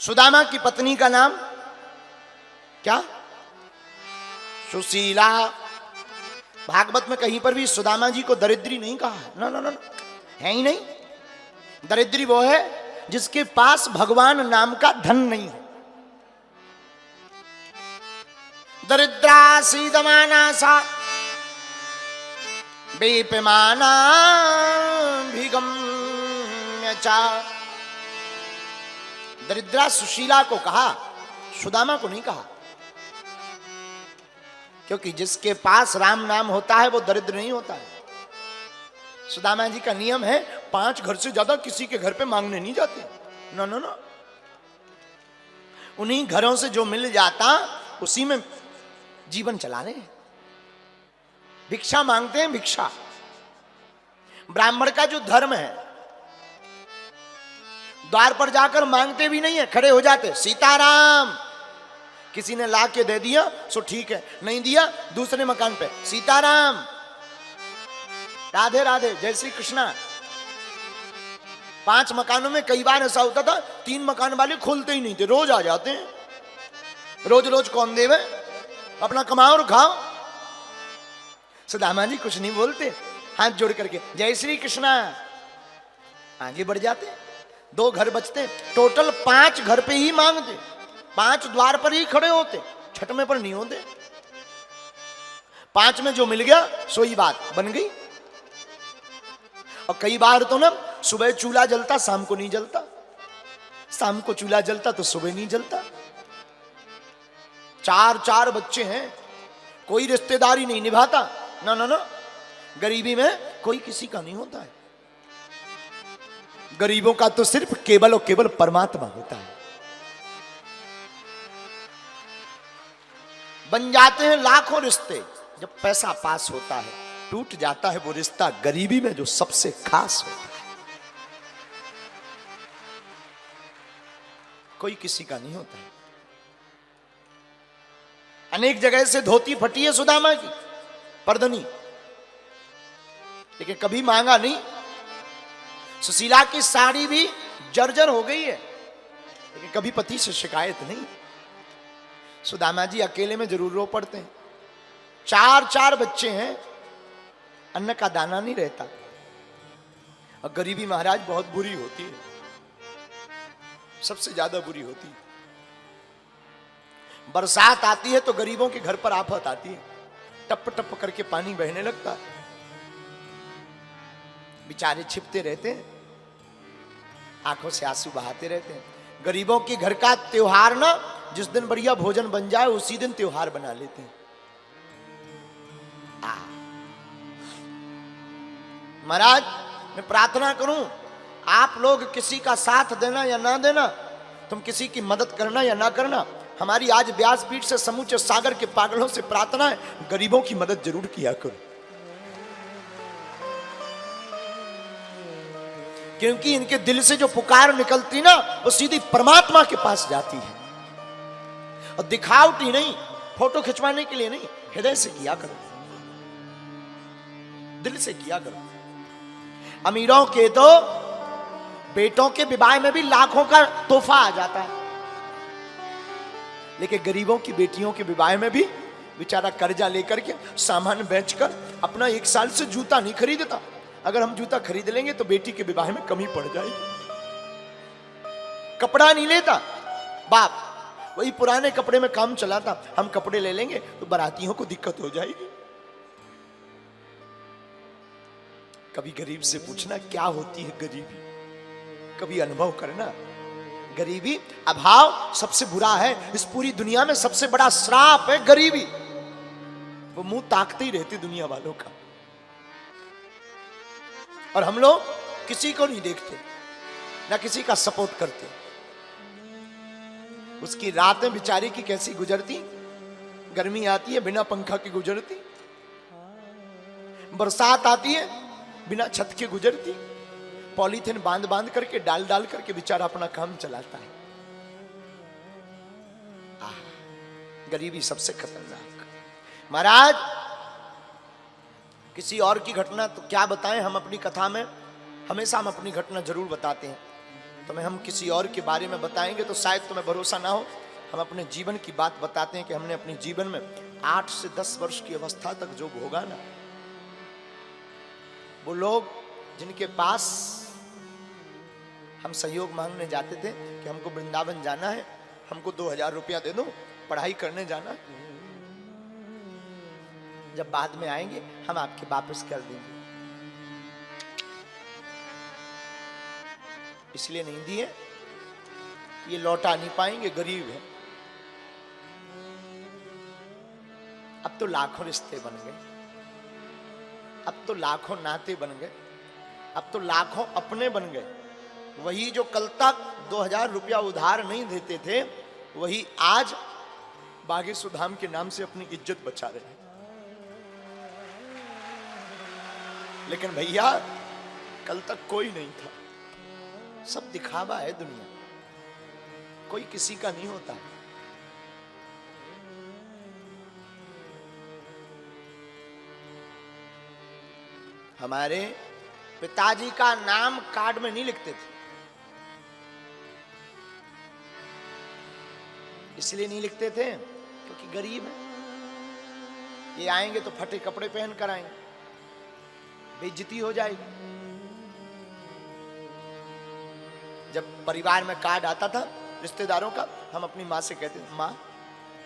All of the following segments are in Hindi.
सुदामा की पत्नी का नाम क्या? सुशीला। भागवत में कहीं पर भी सुदामा जी को दरिद्री नहीं कहा है, ना ना ना, है ही नहीं। दरिद्री वो है जिसके पास भगवान नाम का धन नहीं है। दरिद्रा सीदमाना सा बेपमाना भिगम्य चा। दरिद्रा सुशीला को कहा, सुदामा को नहीं कहा, क्योंकि जिसके पास राम नाम होता है वो दरिद्र नहीं होता है। सुदामा जी का नियम है 5 घर से ज्यादा किसी के घर पे मांगने नहीं जाते, ना ना ना। उन्हीं घरों से जो मिल जाता उसी में जीवन चला रहे हैं। भिक्षा मांगते हैं, भिक्षा। ब्राह्मण का जो धर्म है, द्वार पर जाकर मांगते भी नहीं है, खड़े हो जाते, सीताराम। किसी ने ला के दे दिया सो ठीक है, नहीं दिया दूसरे मकान पे सीताराम, राधे राधे, जय श्री कृष्णा। 5 मकानों में कई बार ऐसा होता था 3 मकान वाले खोलते ही नहीं थे, रोज आ जाते हैं। रोज रोज कौन देवे, अपना कमाओ और खाओ। सुदामा जी कुछ नहीं बोलते, हाथ जोड़ करके जय श्री कृष्णा, आगे बढ़ जाते। 2 घर बचते, टोटल 5 घर पे ही मांगते, 5 द्वार पर ही खड़े होते, 6वें पर नहीं होते। 5 में जो मिल गया सो ही बात बन गई। और कई बार तो ना सुबह चूल्हा जलता, शाम को नहीं जलता, शाम को चूल्हा जलता तो सुबह नहीं जलता। 4 बच्चे हैं, कोई रिश्तेदारी नहीं निभाता, ना ना ना। गरीबी में कोई किसी का नहीं होता है। गरीबों का तो सिर्फ केवल और केवल परमात्मा होता है। बन जाते हैं लाखों रिश्ते, जब पैसा पास होता है टूट जाता है वो रिश्ता गरीबी में जो सबसे खास होता है। कोई किसी का नहीं होता है। अनेक जगह से धोती फटी है सुदामा की, पर्दनी, लेकिन कभी मांगा नहीं। सुशीला की साड़ी भी जर्जर हो गई है, लेकिन कभी पति से शिकायत नहीं। सुदामा जी अकेले में जरूर रो पड़ते हैं। 4 बच्चे हैं, अन्न का दाना नहीं रहता। और गरीबी महाराज बहुत बुरी होती है, सबसे ज्यादा बुरी होती है। बरसात आती है तो गरीबों के घर पर आफत आती है, टप टप करके पानी बहने लगता है। बेचारे छिपते रहते हैं, आंखों से आंसू बहाते रहते हैं। गरीबों के घर का त्योहार ना, जिस दिन बढ़िया भोजन बन जाए उसी दिन त्योहार बना लेते हैं। महाराज मैं प्रार्थना करूं, आप लोग किसी का साथ देना या ना देना, तुम किसी की मदद करना या ना करना, हमारी आज व्यासपीठ से समूचे सागर के पागलों से प्रार्थना है, गरीबों की मदद जरूर किया करो। क्योंकि इनके दिल से जो पुकार निकलती ना वो सीधी परमात्मा के पास जाती है। और दिखावटी नहीं, फोटो खिंचवाने के लिए नहीं, हृदय से किया करो, दिल से किया करो। अमीरों के तो बेटों के विवाह में भी लाखों का तोहफा आ जाता है, लेकिन गरीबों की बेटियों के विवाह में भी बेचारा कर्जा लेकर के सामान बेचकर अपना 1 साल से जूता नहीं खरीदता। अगर हम जूता खरीद लेंगे तो बेटी के विवाह में कमी पड़ जाएगी। कपड़ा नहीं लेता बाप, वही पुराने कपड़े में काम चलाता, हम कपड़े ले लेंगे तो बारातियों को दिक्कत हो जाएगी। कभी गरीब से पूछना क्या होती है गरीबी, कभी अनुभव करना। गरीबी, अभाव सबसे बुरा है। इस पूरी दुनिया में सबसे बड़ा श्राप है गरीबी। वो मुंह ताकते ही रहते दुनिया वालों का, और हम लोग किसी को नहीं देखते, ना किसी का सपोर्ट करते। उसकी रातें बेचारी की कैसी गुजरती, गर्मी आती है बिना पंखा के गुजरती, बरसात आती है बिना छत के गुजरती, पॉलीथिन बांध बांध करके डाल डाल करके बेचारा अपना काम चलाता है। गरीबी सबसे खतरनाक। महाराज किसी और की घटना तो क्या बताएं, हम अपनी कथा में हमेशा हम अपनी घटना जरूर बताते हैं। तुम्हें हम किसी और के बारे में बताएंगे तो शायद तुम्हें भरोसा ना हो। हम अपने जीवन की बात बताते हैं कि हमने अपने जीवन में 8 से 10 वर्ष की अवस्था तक जो भोगा ना, वो लोग जिनके पास हम सहयोग मांगने जाते थे कि हमको वृंदावन जाना है, हमको 2000 रुपया दे दो, पढ़ाई करने जाना है, जब बाद में आएंगे हम आपके वापस कर देंगे, इसलिए नहीं दिए, ये लौटा नहीं पाएंगे, गरीब है। अब तो लाखों रिश्ते बन गए, अब तो लाखों नाते बन गए, अब तो लाखों अपने बन गए। वही जो कल तक 2000 रुपया उधार नहीं देते थे, वही आज बागेश्वर धाम के नाम से अपनी इज्जत बचा रहे हैं। लेकिन भैया कल तक कोई नहीं था, सब दिखावा है दुनिया, कोई किसी का नहीं होता। हमारे पिताजी का नाम कार्ड में नहीं लिखते थे, इसलिए नहीं लिखते थे क्योंकि गरीब है, ये आएंगे तो फटे कपड़े पहन कर आएंगे, बेइज्जती हो जाएगी। जब परिवार में कार्ड आता था रिश्तेदारों का, हम अपनी माँ से कहते थे, माँ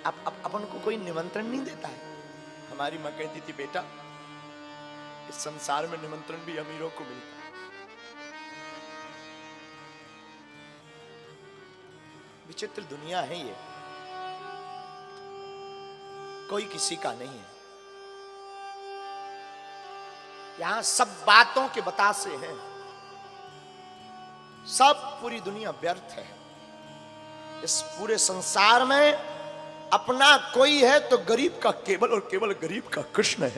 अपन को कोई निमंत्रण नहीं देता है। हमारी माँ कहती थी, बेटा इस संसार में निमंत्रण भी अमीरों को मिलता है। विचित्र दुनिया है ये, कोई किसी का नहीं है। यहां सब बातों के बतासे हैं, सब पूरी दुनिया व्यर्थ है। इस पूरे संसार में अपना कोई है तो गरीब का केवल और केवल गरीब का कृष्ण है।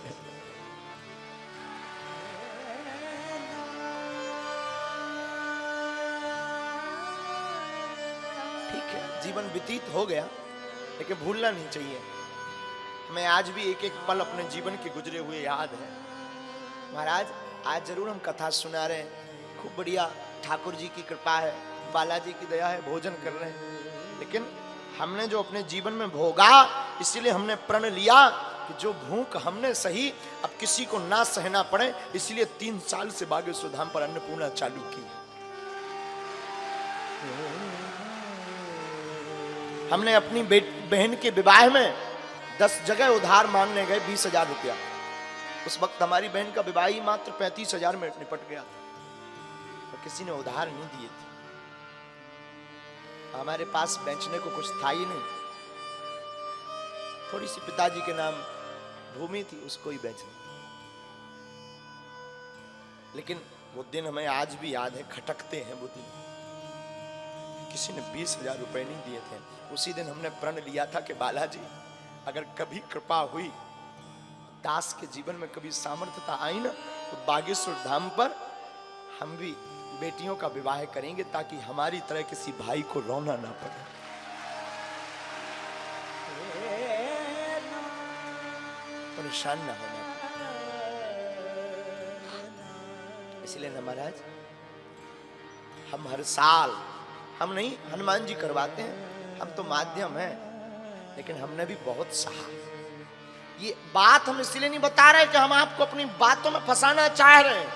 ठीक है, जीवन व्यतीत हो गया, लेकिन भूलना नहीं चाहिए। हमें आज भी एक एक पल अपने जीवन के गुजरे हुए याद है। महाराज आज जरूर हम कथा सुना रहे हैं, खूब बढ़िया, ठाकुर जी की कृपा है, बालाजी की दया है, भोजन कर रहे हैं, लेकिन हमने जो अपने जीवन में भोगा, इसीलिए हमने प्रण लिया कि जो भूख हमने सही, अब किसी को ना सहना पड़े, इसलिए 3 साल से बागेश्वर धाम पर अन्नपूर्णा चालू की। हमने अपनी बहन के विवाह में 10 जगह उधार मांगने गए 20,000 रुपया। उस वक्त हमारी बहन का विवाह ही मात्र 35,000 में निपट गया था, और किसी ने उधार नहीं दिए थे। हमारे पास बेचने को कुछ था ही नहीं, थोड़ी सी पिताजी के नाम भूमि थी, उसको ही बेचना। लेकिन वो दिन हमें आज भी याद है, खटकते हैं वो दिन। किसी ने 20,000 रुपए नहीं दिए थे। उसी दिन हमने प्रण लिया था कि बालाजी अगर कभी कृपा हुई, दास के जीवन में कभी सामर्थ्यता आई ना, तो बागेश्वर धाम पर हम भी बेटियों का विवाह करेंगे, ताकि हमारी तरह किसी भाई को रोना ना पड़े। परेशान ना होना पड़े। इसलिए ना महाराज, हम हर साल, हम नहीं, हनुमान जी करवाते हैं, हम तो माध्यम हैं, लेकिन हमने भी बहुत सहा। ये बात हम इसलिए नहीं बता रहे कि हम आपको अपनी बातों में फंसाना चाह रहे हैं,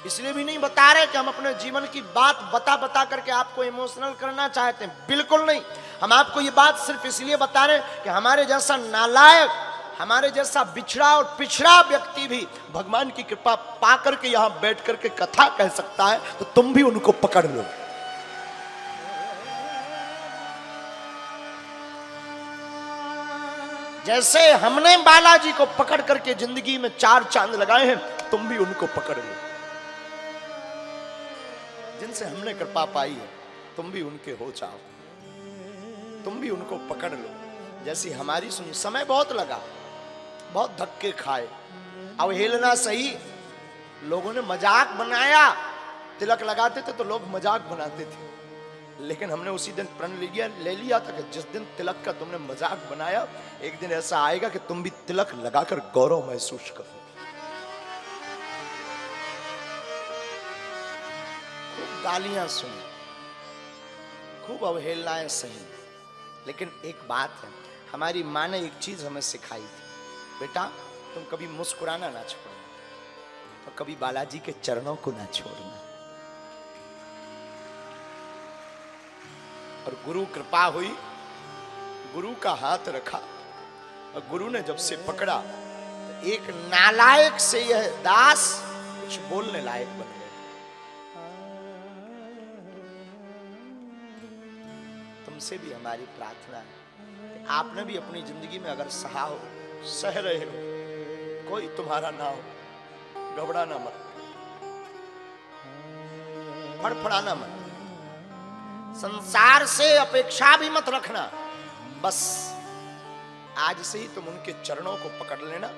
इसलिए भी नहीं बता रहे कि हम अपने जीवन की बात बता बता करके आपको इमोशनल करना चाहते हैं, बिल्कुल नहीं। हम आपको ये बात सिर्फ इसलिए बता रहे हैं कि हमारे जैसा नालायक, हमारे जैसा बिछड़ा और पिछड़ा व्यक्ति भी भगवान की कृपा पा करके यहां बैठ करके कथा कह सकता है, तो तुम भी उनको पकड़ लो। जैसे हमने बालाजी को पकड़ करके जिंदगी में 4 चांद लगाए हैं, तुम भी उनको पकड़ लो। जिनसे हमने कृपा पाई है, तुम भी उनके हो जाओ, तुम भी उनको पकड़ लो। जैसी हमारी सुनी, समय बहुत लगा, बहुत धक्के खाए, अवहेलना सही, लोगों ने मजाक बनाया। तिलक लगाते थे तो लोग मजाक बनाते थे, लेकिन हमने उसी दिन प्रण ले लिया था कि जिस दिन तिलक का तुमने मजाक बनाया, एक दिन ऐसा आएगा कि तुम भी तिलक लगाकर गौरव महसूस करो। खूब गालियां सुनी, खूब अवहेलनाएं सही, लेकिन एक बात है, हमारी माँ ने एक चीज हमें सिखाई थी, बेटा तुम कभी मुस्कुराना ना छोड़ना और कभी बालाजी के चरणों को ना छोड़ना। और गुरु कृपा हुई, गुरु का हाथ रखा और गुरु ने जब से पकड़ा तो एक नालायक से यह दास कुछ बोलने लायक बन गए। तुमसे भी हमारी प्रार्थना है कि आपने भी अपनी जिंदगी में अगर सहा हो, सह रहे हो, कोई तुम्हारा ना हो, घबराना मत, फड़फड़ाना मत, संसार से अपेक्षा भी मत रखना, बस आज से ही तुम उनके चरणों को पकड़ लेना।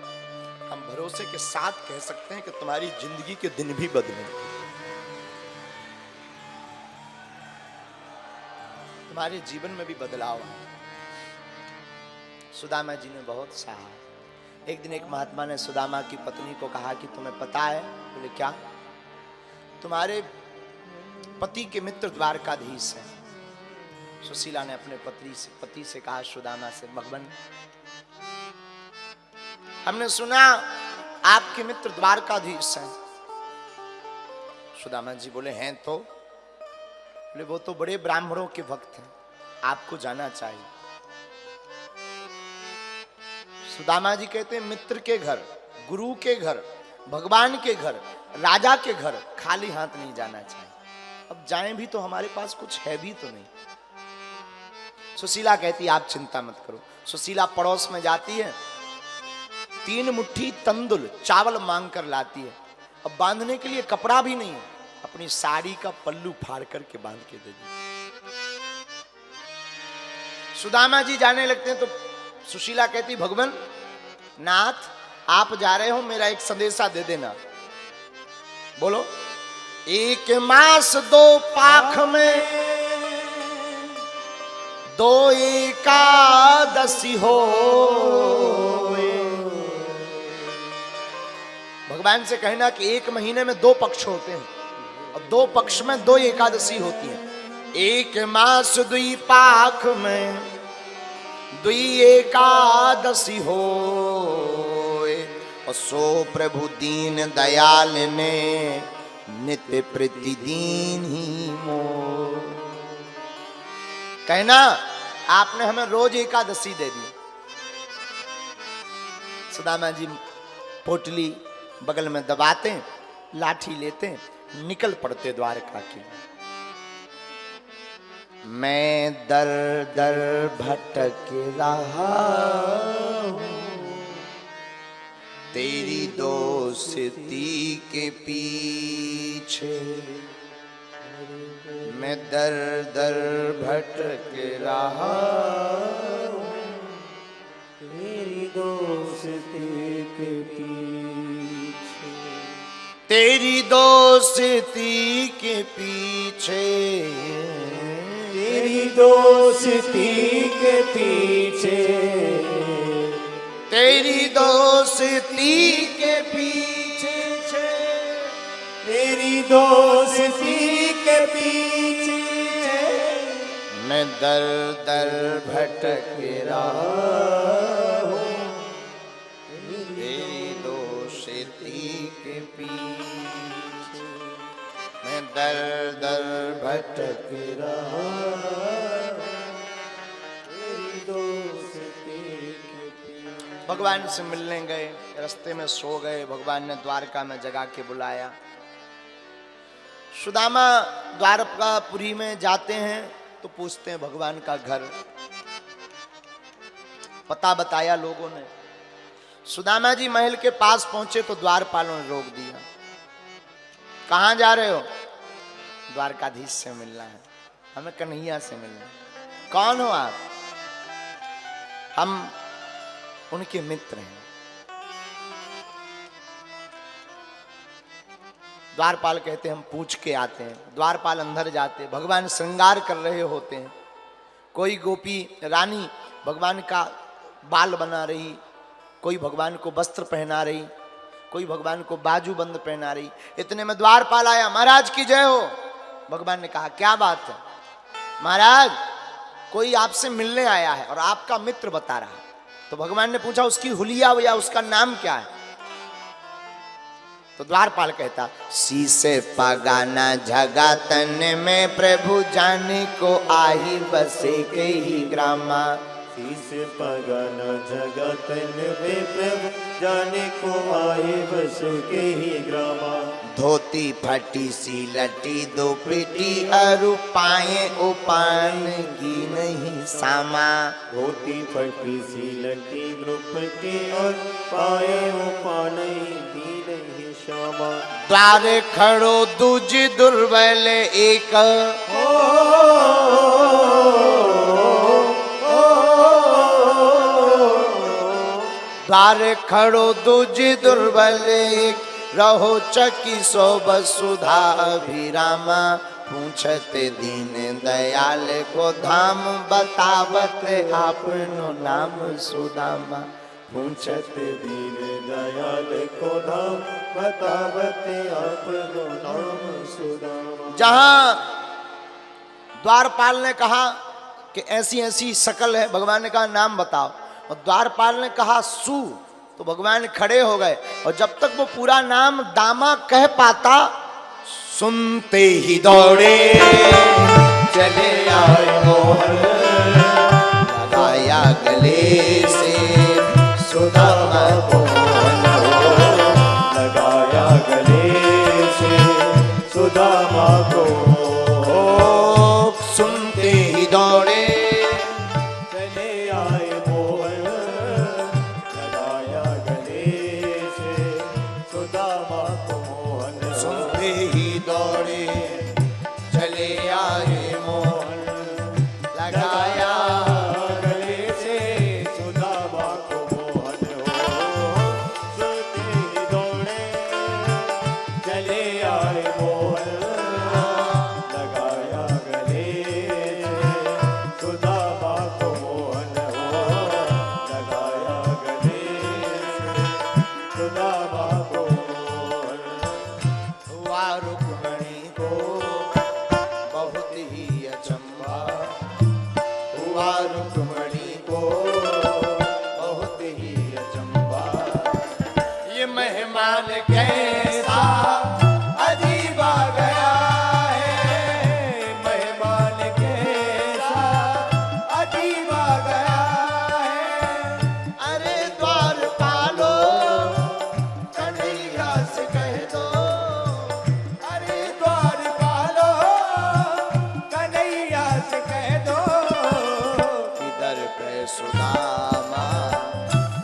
हम भरोसे के साथ कह सकते हैं कि तुम्हारी जिंदगी के दिन भी बदलेंगे, तुम्हारे जीवन में भी बदलाव आए। सुदामा जी ने बहुत सहा। एक दिन एक महात्मा ने सुदामा की पत्नी को कहा कि तुम्हें पता है? बोले क्या? तुम्हारे पति के मित्र द्वारकाधीश हैं। सुशीला ने अपने पति से कहा सुदामा से, भगवान हमने सुना आपके मित्र द्वारकाधीश हैं। सुदामा जी बोले हैं तो? बोले वो तो बड़े ब्राह्मणों के भक्त हैं, आपको जाना चाहिए। सुदामा जी कहते हैं मित्र के घर, गुरु के घर, भगवान के घर, राजा के घर खाली हाथ नहीं जाना चाहिए। अब जाएं भी तो हमारे पास कुछ है भी तो नहीं। सुशीला कहती आप चिंता मत करो। सुशीला पड़ोस में जाती है, 3 मुट्ठी तंदुल चावल मांग कर लाती है। अब बांधने के लिए कपड़ा भी नहीं है, अपनी साड़ी का पल्लू फाड़ करके बांध के दे दी। सुदामा जी जाने लगते हैं तो सुशीला कहती भगवान नाथ आप जा रहे हो, मेरा एक संदेशा दे देना। बोलो। 1 मास 2 पाख में 2 एकादशी हो। भगवान से कहना कि 1 महीने में 2 पक्ष होते हैं और 2 पक्ष में 2 एकादशी होती है। 1 मास 2 पाख में 2 एकादशी हो। और सो प्रभु दीन दयाल ने नित्य प्रतिदिन ही मोर। कहना आपने हमें रोज एकादशी दे दी। सुदामा जी पोटली बगल में दबाते, लाठी लेते, निकल पड़ते द्वारका की। मैं दर दर भटक रहा हूं तेरी दोस्ती के पीछे। मैं दर दर भटक रहा हूं तेरी दोस्ती के पीछे। तेरी दोस्ती के पीछे, तेरी दोस्ती के पीछे, तेरी दोस्ती के पीछे, तेरी दोस्ती के पीछे मैं दर दर भटक रहा हूँ तेरी दोस्ती के पीछे। मैं दर दर भटक रहा भगवान से मिलने गए, रास्ते में सो गए। भगवान ने द्वारका में जगा के बुलाया। सुदामा द्वारकापुरी में जाते हैं तो पूछते हैं भगवान का घर, पता बताया लोगों ने। सुदामा जी महल के पास पहुंचे तो द्वारपालों ने रोक दिया। कहां जा रहे हो? द्वारकाधीश से मिलना है, हमें कन्हैया से मिलना है। कौन हो आप? हम उनके मित्र हैं। द्वारपाल कहते हैं हम पूछ के आते हैं। द्वारपाल अंदर जाते, भगवान श्रृंगार कर रहे होते हैं। कोई गोपी रानी भगवान का बाल बना रही, कोई भगवान को वस्त्र पहना रही, कोई भगवान को बाजू बंद पहना रही। इतने में द्वारपाल आया, महाराज की जय हो। भगवान ने कहा क्या बात है महाराज, कोई आपसे मिलने आया है और आपका मित्र बता रहा है। तो भगवान ने पूछा उसकी हुलिया या उसका नाम क्या है? तो द्वारपाल कहता शीसे पगाना जगतन में प्रभु जाने को आही बसे के ही ग्रामा। शीस पगन जगतन में प्रभु जाने को आए बस के ही ग्रामा। धोती फटी सी लटी दो पिटी अरु पाए उपान की नहीं सामा। धोती फटी सी लटी द्रुपति और पाए उपाने की नहीं श्यामा। द्वारे खड़ो दूज दुर्बल एक, द्वार खड़ो दूज दुर्बल एक, रहो चकी सो वसुधा अभिरामा। पूछते दीन दयाल को धाम, बतावत आपनो नाम सुदामा। पूछते दीन दयाल को धाम, बतावत आपनो नाम सुदामा। जहां द्वारपाल ने कहा कि ऐसी ऐसी शकल है, भगवान ने कहा नाम बताओ, और द्वारपाल ने कहा सु, तो भगवान खड़े हो गए। और जब तक वो पूरा नाम दामा कह पाता, सुनते ही दौड़े चले आए मोहन, लगाया गले से सुदामा को मोहन, लगाया गले से सुदामा को। सुनते ही दौड़े चले आए मोहन, लगाया गले से सुदामा को मोहन। सुनते ही दौड़े चले आए मोहन, लगाया गले से सुदामा को मोहन हो। सुनते ही दौड़े चले आए मोहन, लगाया गले से सुदामा को मोहन हो। लगाया गले से सुदामा को मोहन। हुआ रुक्मणी को बहुत ही अचंभा, हुआ रुक्मणी को बहुत ही अचंभा। ये मेहमान कैसा अजीब आ गया है, मेहमान कैसा अजीब आ गया है। अरे द्वारपालो कन्हैया से कह दो, अरे द्वारपालो कन्हैया से कह दो, इधर पे सुदामा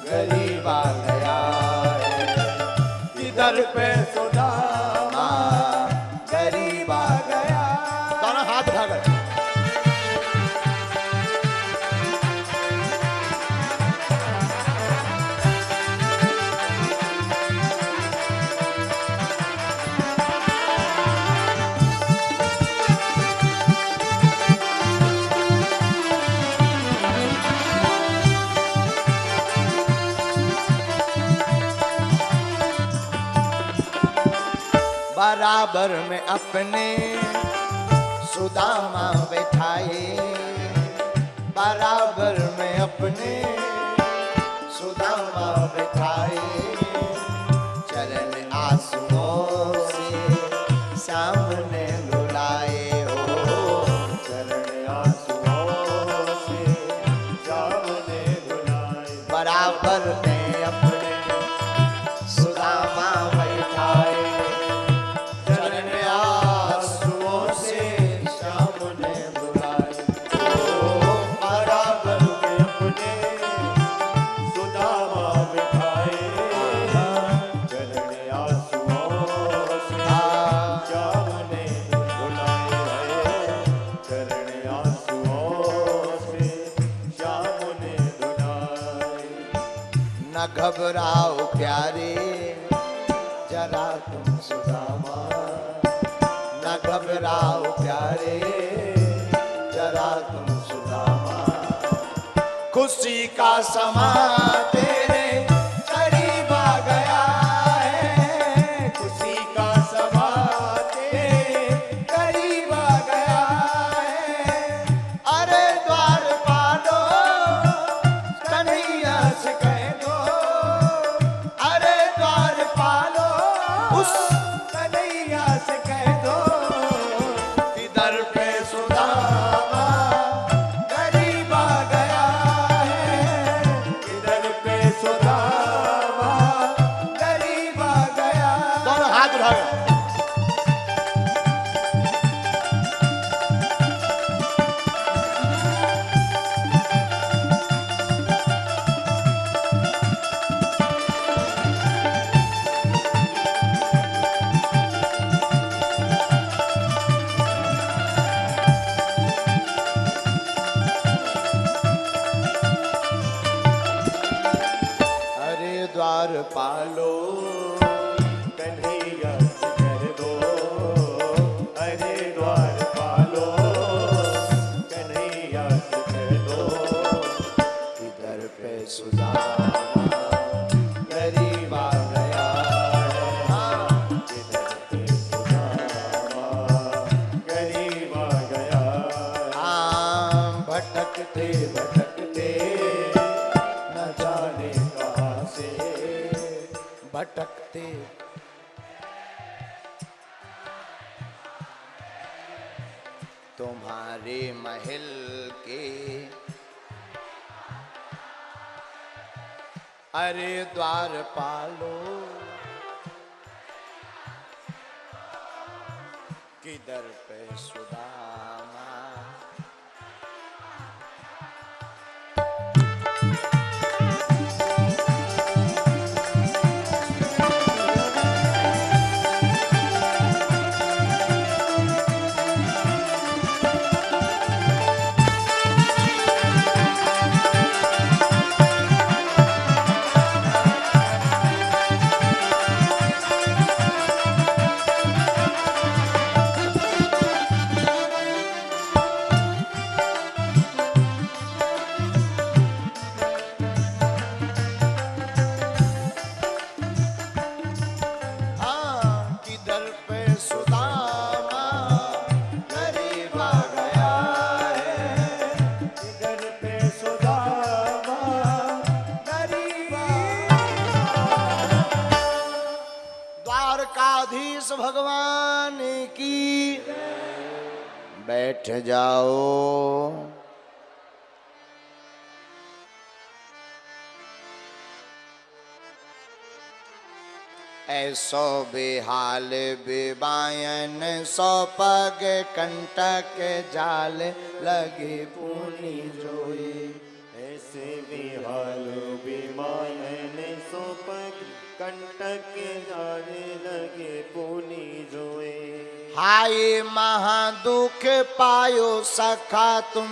गरीब आ गया है, इधर पे सुदामा गरीब आ गया। दोनों हाथ उठा कर बराबर में अपने सुदामा बैठाए, बराबर में अपने सुदामा बैठाए। चरण आंसुओं से सामने बुलाए हो, चरण आंसुओं से सामने बुलाए। बराबर में अपने सुदामा बैठाए। चरण आंसुओं से सामने बुलाए, बराबर में अपने सुदामा बिठाए। चरण आंसुओं से सामने बुलाए। चरण आंसुओं से सामने बुलाए। न घबराओ प्यारे जरा तुम सुदामा, न घबराओ प्यारे जरा तुम सुदामा। खुशी का समा तेरे करीब आ गया है, खुशी का समा तेरे करीब तुम्हारे महल के अरे द्वारपालो किधर पे सुदामा। द्वारकाधीश भगवान की बैठ जाओ। ऐसो बेहाल बेबायन सौ पग कंटक जाल लगे पुनि जोए। ऐसे बेहाल बेमायन सो पग कंटक जाने लगे पुनि जोए। हाय महादुख पायो सखा तुम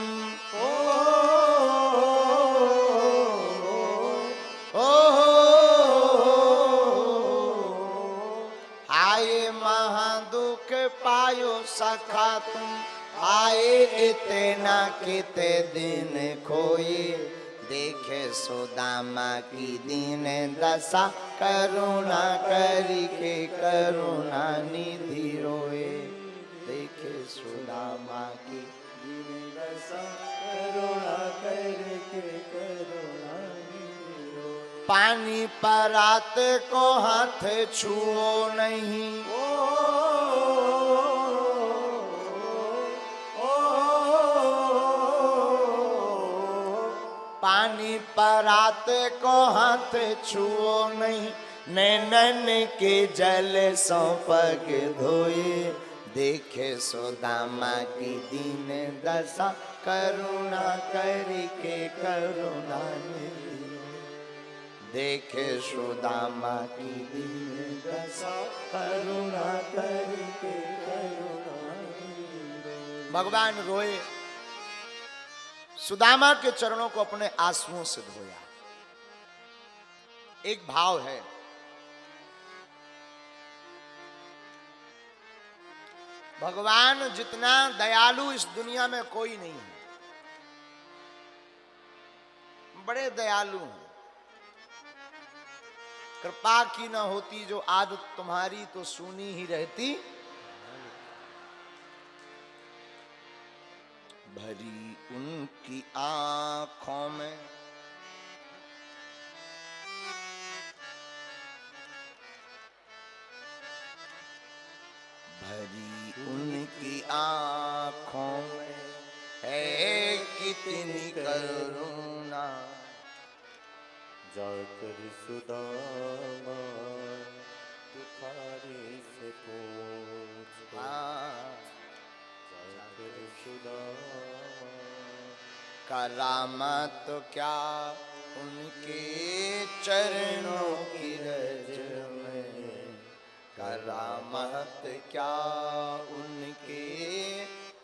हाय महादुख पायो सखा तुम आए इतना किते दिन खोए। देखे सुदामा की दीन दशा करुणा करके करुणा निधि रोए। देखे सुदामा की दीन दशा करुणा करके करुणा निधि रोए। पानी परात को हाथ छुओ नहीं पानी परात को हाथ छुओ नहीं। नैनन के जल सौ पग धोए। देखे सुदामा की दीन दशा करुणा करके करुणा निधि। देखे सुदामा की दीन दशा करुणा करके करुणा निधि। भगवान रोए, सुदामा के चरणों को अपने आंसुओं से धोया। एक भाव है, भगवान जितना दयालु इस दुनिया में कोई नहीं है। बड़े दयालु हैं। कृपा की न होती जो आदत तुम्हारी तो सुनी ही रहती। भरी उनकी आंखों में भरी उनकी आंखों में है कितनी करुणा। जाकर सुदामा तुखारी से पूछ। जाकर सुदामा करामत तो क्या उनके चरणों की रज में। करामत क्या उनके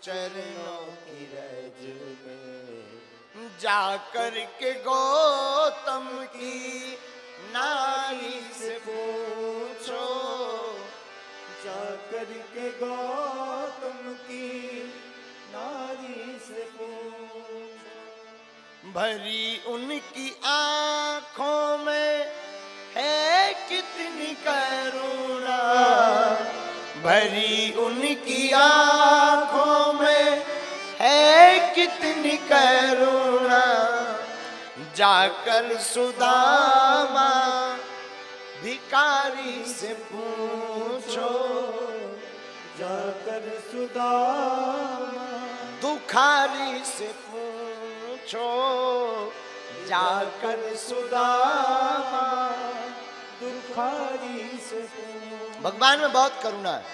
चरणों की रज में। जाकर के गौतम की नारी से पूछो। जाकर के गौतम की नारी से पूछो। भरी उनकी आंखों में है कितनी करुणा। भरी उनकी आंखों में है कितनी करुणा। जाकर सुदामा भिखारी से पूछो। जाकर सुदामा दुखारी से पूछो जाकर सुदामा, दुखारी से भगवान में बहुत करुणा है।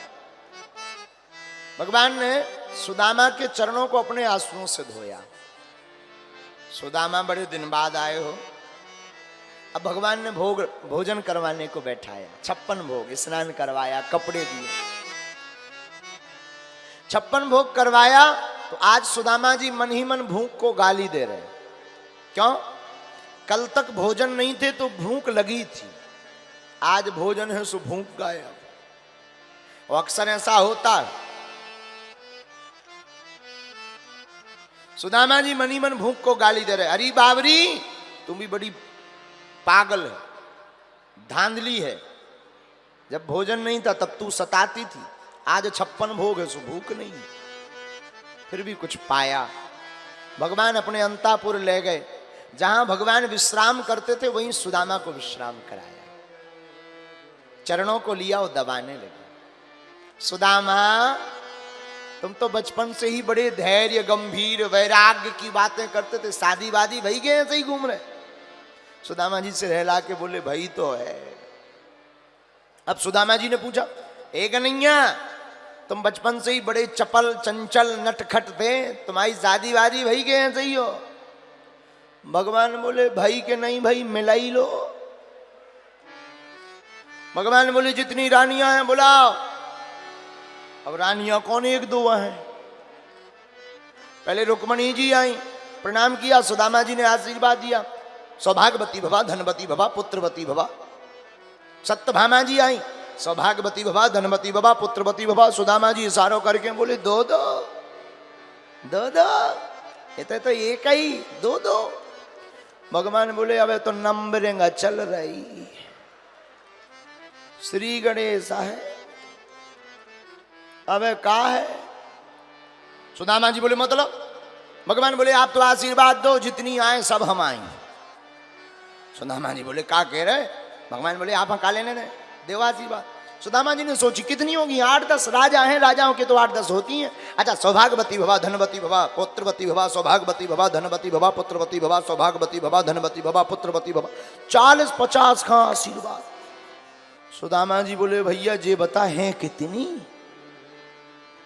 भगवान ने सुदामा के चरणों को अपने आंसुओं से धोया। सुदामा बड़े दिन बाद आए हो, अब भगवान ने भोजन करवाने को बैठाया, 56 भोग, स्नान करवाया, कपड़े दिए, 56 भोग करवाया। तो आज सुदामा जी मन ही मन भूख को गाली दे रहे। क्यों? कल तक भोजन नहीं थे तो भूख लगी थी, आज भोजन है सो भूख गायब। और अक्सर ऐसा होता है। सुदामा जी मन ही मन भूख को गाली दे रहे। अरे बाबरी, तुम भी बड़ी पागल है, धांधली है। जब भोजन नहीं था तब तू सताती थी, आज 56 भोग है सो भूख नहीं, फिर भी कुछ पाया। भगवान अपने अंतापुर ले गए, जहां भगवान विश्राम करते थे वहीं सुदामा को विश्राम कराया। चरणों को लिया और दबाने लगे। सुदामा, तुम तो बचपन से ही बड़े धैर्य, गंभीर, वैराग्य की बातें करते थे, शादी वादी भई गए ऐसे ही घूम रहे। सुदामा जी से रहला के बोले भाई तो है। अब सुदामा जी ने पूछा, ए कन्हैया, तुम बचपन से ही बड़े चपल, चंचल, नटखट थे, तुम्हारी शादी वादी भई गए ऐसे ही हो? भगवान बोले भाई के नहीं भाई, मिला ही लो। भगवान बोले जितनी रानियां हैं बुलाओ। अब रानियां कौन, एक दो हैं। पहले रुक्मणी जी आई, प्रणाम किया, सुदामा जी ने आशीर्वाद दिया, सौभाग्यवती भवा, धनवती भवा, पुत्रवती भवा। सत्यभामा जी आई, सौभाग्यवती भवा, धनवती भवा, पुत्रवती भवा। सुदामा जी इशारों करके बोले दो दो दो दो, ये तो एक ही, दो दो। भगवान बोले अब तो नंबरिंग चल रही। श्री गणेश है, अब का है? सुदामा जी बोले मतलब? भगवान बोले आप तो आशीर्वाद दो, जितनी आए सब हम आए। सुदामा जी बोले का कह रहे? भगवान बोले आप हका लेने दे, देव आशीर्वाद। सुदामा जी ने सोची कितनी होगी, 8-10 राजा हैं, राजाओं के तो 8-10 होती हैं। अच्छा, सौभाग्यवती भवा, धनवती भवा, पुत्रवती भवा, सौभाग्यवती भवा, धनवती भवा, पुत्रवती भवा, सौभाग्यवती भवा, धनवती भवा, पुत्रवती भवा। 40-50 का आशीर्वाद। सुदामा जी बोले भैया जे बता है कितनी?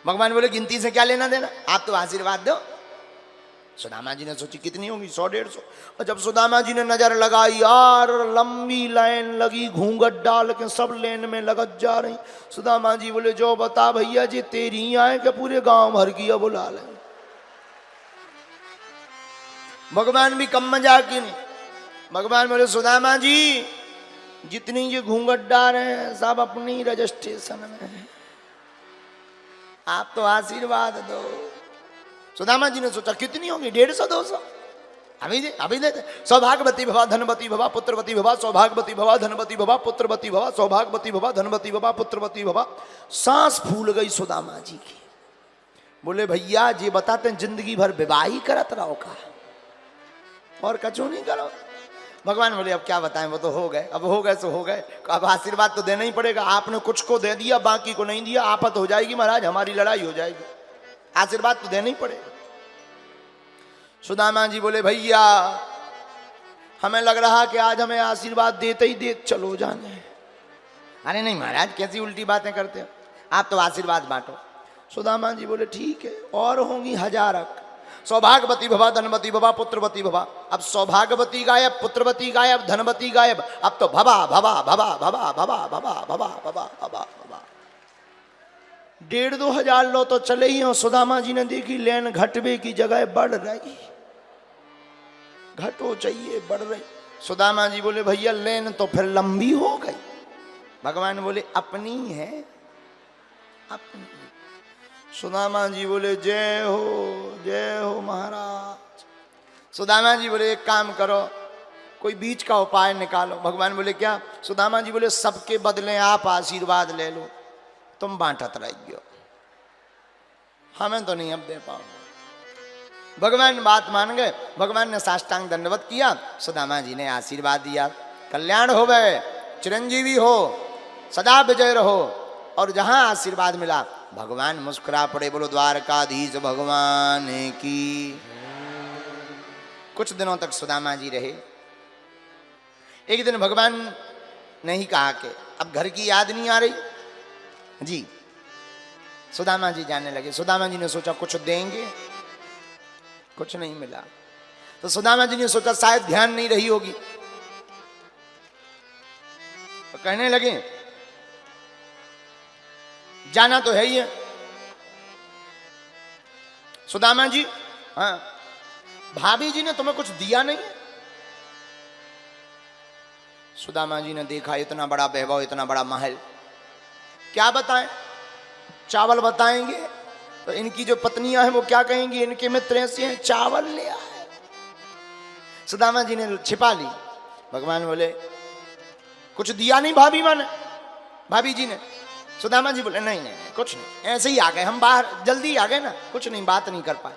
भगवान बोले गिनती से क्या लेना देना, आप तो आशीर्वाद दो। सुदामा जी ने सोची कितनी होगी, 100-150। और जब सुदामा जी ने नजर लगाई, यार लंबी लाइन लगी, घूंघट डाल के सब लेन में लगत जा रही। सुदामा जी बोले जो बता भैया जी, तेरी आए के पूरे गांव भर की बुला ले। भगवान भी कम मजाक की नहीं। भगवान बोले सुदामा जी, जितनी ये घूंघट डाल रहे हैं सब अपनी रजिस्ट्रेशन में है, आप तो आशीर्वाद दो। सुदामा जी ने सोचा कितनी होगी, 150-200, अभी दे। सौभाग्यवती भवा, धनवती भवा, पुत्रवती भवा, सौभाग्यवती भवा, धनवती भवा, पुत्रवती भवा, सौभाग्यवती भवा, धनवती भवा, पुत्रवती भवा। सांस फूल गई सुदामा जी की। बोले भैया जी बताते हैं जिंदगी भर विवाह ही करत रहो का, और कचू नहीं करो। भगवान बोले अब क्या बताएं, वो तो हो गए, अब हो गए सो हो गए, अब आशीर्वाद तो देना ही पड़ेगा। आपने कुछ को दे दिया, बाकी को नहीं दिया, आफत हो जाएगी महाराज, हमारी लड़ाई हो जाएगी, आशीर्वाद तो देना ही पड़ेगा। सुदामा जी बोले भैया हमें लग रहा कि आज हमें आशीर्वाद देते ही देते चलो जाने। अरे नहीं महाराज, कैसी उल्टी बातें करते हो, आप तो आशीर्वाद बांटो। सुदामा जी बोले ठीक है, और होंगी 1000। सौभाग्यवती भवा, धनवती भवा, पुत्रवती भवा। अब सौभाग्यवती गायब, पुत्रवती गायब, धनवती गायब, अब तो भवा भवा भवा भवा भवा भवा भवा भवा भवा भवा। 1,500-2 हजार लो तो चले ही हो। सुदामा जी ने देखी लेन घटवे की जगह बढ़ रही, घटो चाहिए बढ़ रही। सुदामा जी बोले भैया लेन तो फिर लंबी हो गई। भगवान बोले अपनी है, अपनी। सुदामा जी बोले जय हो महाराज। सुदामा जी बोले एक काम करो, कोई बीच का उपाय निकालो। भगवान बोले क्या? सुदामा जी बोले सबके बदले आप आशीर्वाद ले लो, तुम बांटत रहियो, हमें तो नहीं अब दे पाओगे। भगवान बात मान गए। भगवान ने साष्टांग दंडवत किया, सुदामा जी ने आशीर्वाद दिया, कल्याण हो गए, चिरंजीवी हो, सदा विजय रहो। और जहां आशीर्वाद मिला भगवान मुस्कुरा पड़े, बोलो द्वारकाधीश भगवान की। कुछ दिनों तक सुदामा जी रहे। एक दिन भगवान ने ही कहा कि अब घर की याद नहीं आ रही जी। सुदामा जी जाने लगे। सुदामा जी ने सोचा कुछ देंगे, कुछ नहीं मिला। तो सुदामा जी ने सोचा शायद ध्यान नहीं रही होगी, तो कहने लगे जाना तो है ही है। सुदामा जी, हाँ भाभी जी ने तुम्हें कुछ दिया नहीं है? सुदामा जी ने देखा इतना बड़ा वैभव, इतना बड़ा महल, क्या बताएं? चावल बताएंगे तो इनकी जो पत्नियां हैं वो क्या कहेंगी, इनके मित्र ऐसे हैं, चावल ले आए। सुदामा जी ने छिपा ली। भगवान बोले कुछ दिया नहीं भाभी जी ने? सुदामा जी बोले नहीं नहीं कुछ नहीं, ऐसे ही आ गए हम, बाहर जल्दी आ गए ना, कुछ नहीं, बात नहीं कर पाए।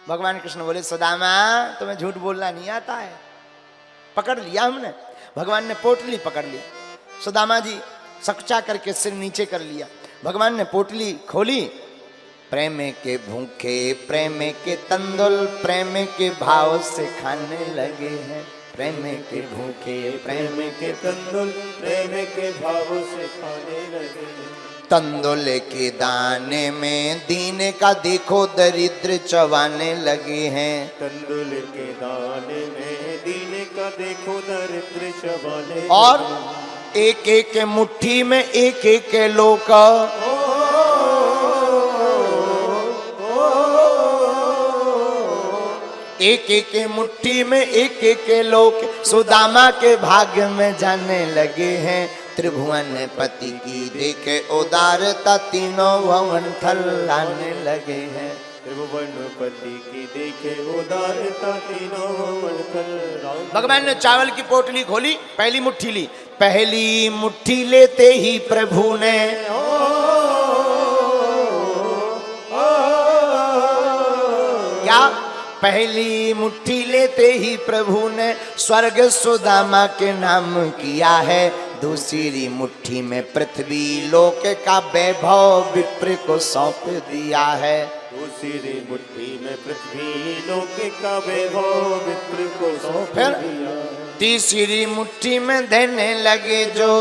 भगवान कृष्ण बोले सुदामा तुम्हें झूठ बोलना नहीं आता है, पकड़ लिया हमने। भगवान ने पोटली पकड़ ली। सुदामा जी सकचा करके सिर नीचे कर लिया। भगवान ने पोटली खोली। प्रेम के भूखे प्रेम के तंदुल प्रेम के भाव से खाने लगे हैं। प्रेम के भूखे प्रेम के तंदुल प्रेम के भाव से खाने लगे। तंदुल के दाने में दीन का देखो दरिद्र चबाने लगे हैं। तंदुल के दाने में दीन का देखो दरिद्र चबाने। और एक एक मुट्ठी में एक एक लोक, एक एक मुट्ठी में एक एक लोक सुदामा के भाग्य में जाने लगे हैं। त्रिभुवन पति की देखे उदारता तीनों भवन थलाने लगे हैं। त्रिभुवन पति की देखे उदारता तीनों भवन थलाने। भगवान ने चावल की पोटली खोली, पहली मुट्ठी ली। पहली मुट्ठी लेते ही प्रभु ने क्या, पहली मुट्ठी लेते ही प्रभु ने स्वर्ग सुदामा के नाम किया है। दूसरी मुट्ठी में पृथ्वी लोक का वैभव विप्र को सौंप दिया है। दूसरी मुट्ठी में पृथ्वी लोक का वैभव विप्र को सौंप दिया। तीसरी मुट्ठी में देने लगे जो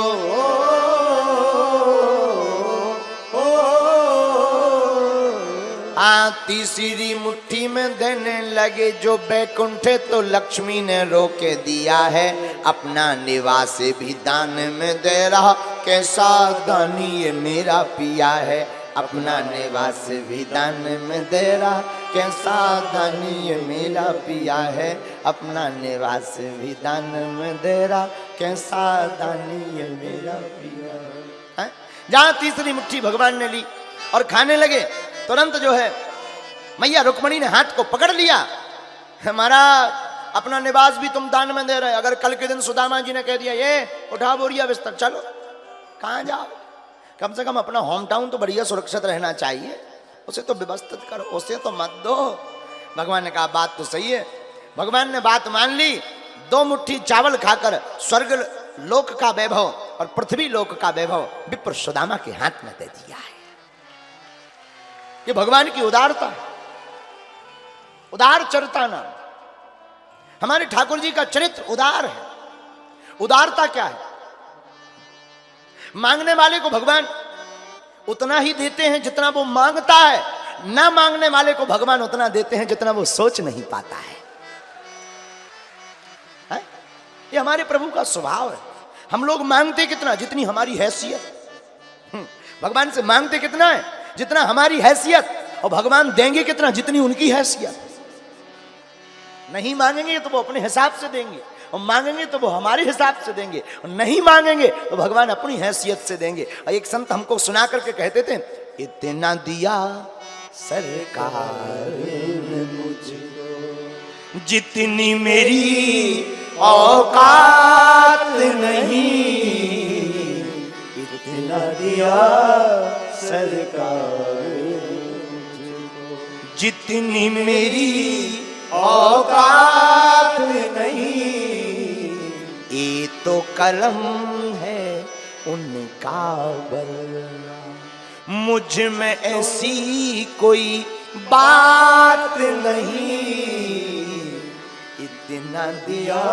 तीसरी मुट्ठी में देने लगे जो बैकुंठ तो लक्ष्मी ने रोके दिया है। अपना निवास भी दान में दे रहा, कैसा दानी ये मेरा पिया है। अपना निवास भी दान में दे रहा, कैसा दानी ये मेरा पिया है। अपना निवास भी दान में दे रहा, कैसा दानी ये मेरा पिया है। जहां तीसरी मुट्ठी भगवान ने ली और खाने लगे, तुरंत जो है मैया रुक्मणी ने हाथ को पकड़ लिया। हमारा अपना निवास भी तुम दान में दे रहे। अगर कल के दिन सुदामा जी ने कह दिया ये उठा बोरिया बिस्तर चलो, कहाँ जाओ? कम से कम अपना होम टाउन तो बढ़िया सुरक्षित रहना चाहिए, उसे तो व्यवस्थित करो, उसे तो मत दो। भगवान ने कहा बात तो सही है। भगवान ने बात मान ली। 2 मुट्ठी चावल खाकर स्वर्ग लोक का वैभव और पृथ्वी लोक का वैभव विप्र सुदामा के हाथ में दे दिया है। ये भगवान की उदारता है, उदार चरिता नाम। हमारे ठाकुर जी का चरित्र उदार है। उदारता क्या है? मांगने वाले को भगवान उतना ही देते हैं जितना वो मांगता है, ना मांगने वाले को भगवान उतना देते हैं जितना वो सोच नहीं पाता है। ये हमारे प्रभु का स्वभाव है। हम लोग मांगते कितना? जितनी हमारी हैसियत। भगवान से मांगते कितना है? जितना हमारी हैसियत। और भगवान देंगे कितना? जितनी उनकी हैसियत। नहीं मांगेंगे तो वो अपने हिसाब से देंगे, और मांगेंगे तो वो हमारे हिसाब से देंगे, और नहीं मांगेंगे तो भगवान अपनी हैसियत से देंगे। और एक संत हमको सुना करके कहते थे, इतना दिया सरकार ने मुझको जितनी मेरी औकात नहीं। इतना दिया सरकार जितनी मेरी औकात नहीं। ये तो कलम है उनका बरना। मुझ में ऐसी कोई बात नहीं, इतना दिया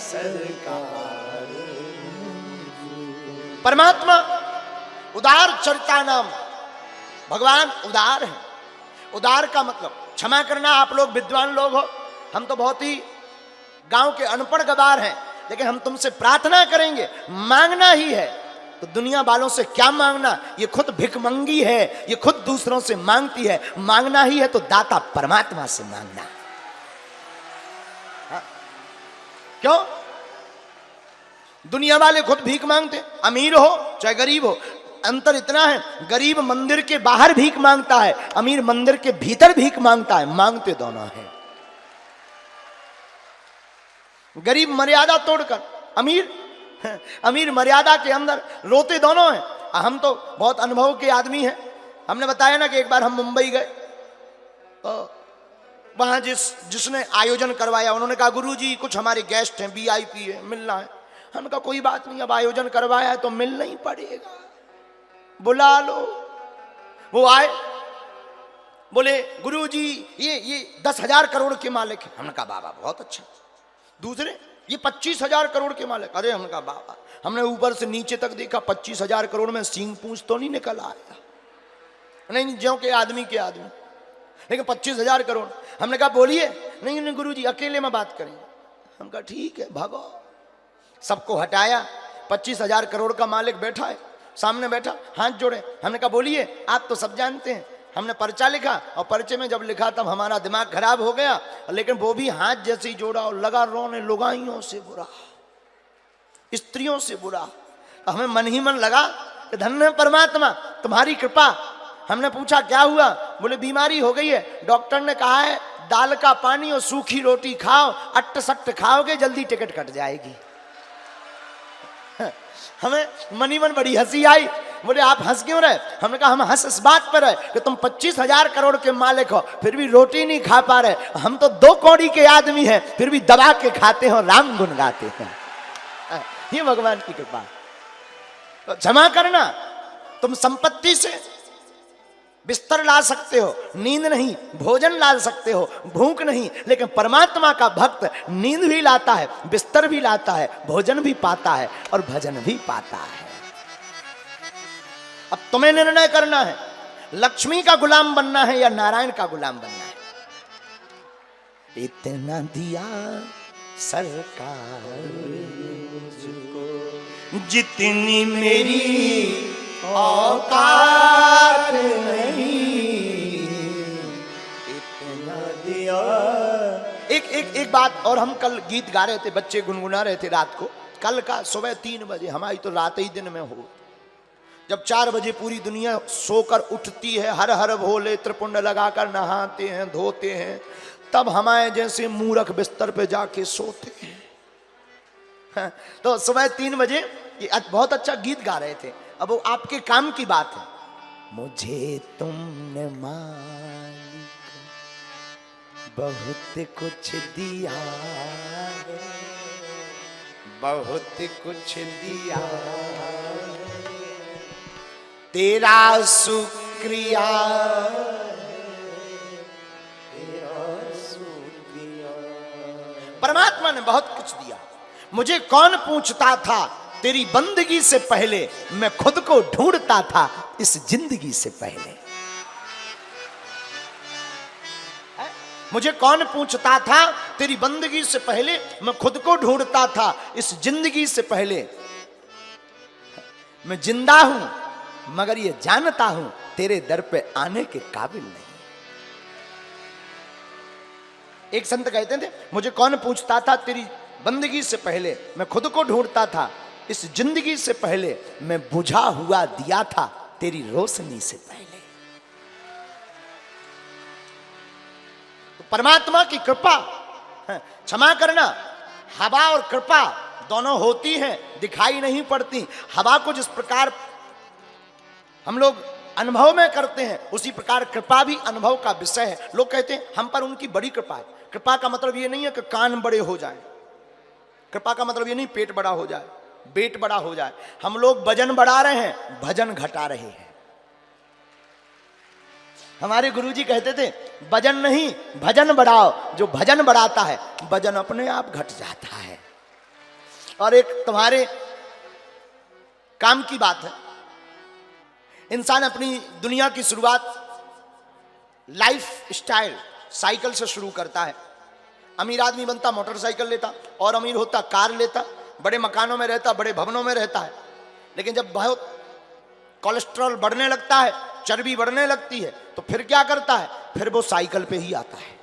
सरकार। परमात्मा उदार चरिता नाम, भगवान उदार है। उदार का मतलब, क्षमा करना आप लोग विद्वान लोग हो, हम तो बहुत ही गांव के अनपढ़ गवार हैं, लेकिन हम तुमसे प्रार्थना करेंगे, मांगना ही है तो दुनिया वालों से क्या मांगना, ये खुद भिखमंगी है, ये खुद दूसरों से मांगती है। मांगना ही है तो दाता परमात्मा से मांगना। हाँ? क्यों? दुनिया वाले खुद भीख मांगते, अमीर हो चाहे गरीब हो। अंतर इतना है, गरीब मंदिर के बाहर भीख मांगता है, अमीर मंदिर के भीतर भीख मांगता है। मांगते दोनों हैं। गरीब मर्यादा तोड़कर, अमीर मर्यादा के अंदर, रोते दोनों हैं। हम तो बहुत अनुभव के आदमी हैं। हमने बताया ना कि एक बार हम मुंबई गए, तो वहां जिसने आयोजन करवाया उन्होंने कहा गुरुजी कुछ हमारे गेस्ट हैं, वीआईपी है, मिलना है। हमने कहा कोई बात नहीं, अब आयोजन करवाया है तो मिलना ही पड़ेगा, बुला लो। वो आए, बोले गुरुजी ये 10,000 करोड़ के मालिक है। हमने कहा बाबा बहुत अच्छा। दूसरे ये 25,000 करोड़ के मालिक। अरे हमने कहा बाबा, हमने ऊपर से नीचे तक देखा, 25,000 करोड़ में सींग पूंछ तो नहीं निकल आया, नहीं ज्यों के आदमी के आदमी, लेकिन 25,000 करोड़। हमने कहा बोलिए। नहीं गुरुजी अकेले में बात करेंगे। हम कहा ठीक है भागो। सबको हटाया, 25,000 करोड़ का मालिक बैठा है, सामने बैठा, हाथ जोड़े। हमने कहा बोलिए, आप तो सब जानते हैं। हमने पर्चा लिखा और पर्चे में जब लिखा तब हमारा दिमाग खराब हो गया, लेकिन वो भी हाथ जैसे ही जोड़ा और लगा रोने। लुगाइयों से बुरा, स्त्रियों से बुरा। हमें मन ही मन लगा कि धन्य परमात्मा तुम्हारी कृपा। हमने पूछा क्या हुआ? बोले बीमारी हो गई है, डॉक्टर ने कहा है दाल का पानी और सूखी रोटी खाओ, अट्ट सट्ट खाओगे जल्दी टिकट कट जाएगी। हमें मनी मन बड़ी हंसी आई। बोले आप हंस क्यों रहे? हमने कहा हम हंस इस बात पर है कि तुम 25,000 करोड़ के मालिक हो, फिर भी रोटी नहीं खा पा रहे। हम तो 2 कौड़ी के आदमी हैं, फिर भी दबा के खाते हो, राम गुन गाते हैं। ये भगवान की कृपा। तो क्षमा करना, तुम संपत्ति से बिस्तर ला सकते हो, नींद नहीं, भोजन ला सकते हो, भूख नहीं, लेकिन परमात्मा का भक्त नींद भी लाता है, बिस्तर भी लाता है, भोजन भी पाता है और भजन भी पाता है। अब तुम्हें निर्णय करना है, लक्ष्मी का गुलाम बनना है या नारायण का गुलाम बनना है। इतना दिया सरकार मुझको, जितनी मेरी औकात नहीं, इतना दिया। एक बात और, हम कल गीत गा रहे थे, बच्चे गुनगुना रहे थे रात को। कल का सुबह 3 बजे, हमारी तो रात ही दिन में हो, जब 4 बजे पूरी दुनिया सोकर उठती है, हर हर भोले त्रिपुंड लगाकर नहाते हैं, धोते हैं, तब हमारे जैसे मूर्ख बिस्तर पे जाके सोते हैं। तो सुबह 3 बजे ये बहुत अच्छा गीत गा रहे थे। अब वो आपके काम की बात है। मुझे तुमने मालिक बहुत कुछ दिया है, बहुत कुछ दिया, तेरा शुक्रिया, तेरा शुक्रिया। परमात्मा ने बहुत कुछ दिया। मुझे कौन पूछता था तेरी बंदगी से पहले, मैं खुद को ढूंढता था इस जिंदगी से पहले। मुझे कौन पूछता था तेरी बंदगी से पहले, मैं खुद को ढूंढता था इस जिंदगी से पहले। मैं जिंदा हूं मगर ये जानता हूं तेरे दर पे आने के काबिल नहीं। एक संत कहते थे, मुझे कौन पूछता था तेरी बंदगी से पहले, मैं खुद को ढूंढता था इस जिंदगी से पहले, मैं बुझा हुआ दिया था तेरी रोशनी से पहले। तो परमात्मा की कृपा, क्षमा करना, हवा और कृपा दोनों होती हैं, दिखाई नहीं पड़ती। हवा को जिस प्रकार हम लोग अनुभव में करते हैं, उसी प्रकार कृपा भी अनुभव का विषय है। लोग कहते हैं हम पर उनकी बड़ी कृपा है। कृपा का मतलब ये नहीं है कि कान बड़े हो जाए, कृपा का मतलब ये नहीं पेट बड़ा हो जाए, वेट बड़ा हो जाए। हम लोग वजन बढ़ा रहे हैं, भजन घटा रहे हैं। हमारे गुरुजी कहते थे वजन नहीं भजन बढ़ाओ, जो भजन बढ़ाता है वजन अपने आप घट जाता है। और एक तुम्हारे काम की बात है, इंसान अपनी दुनिया की शुरुआत लाइफ स्टाइल साइकिल से शुरू करता है। अमीर आदमी बनता मोटरसाइकिल लेता, और अमीर होता कार लेता, बड़े मकानों में रहता, बड़े भवनों में रहता है। लेकिन जब बहुत कोलेस्ट्रॉल बढ़ने लगता है, चर्बी बढ़ने लगती है, तो फिर क्या करता है? फिर वो साइकिल पे ही आता है।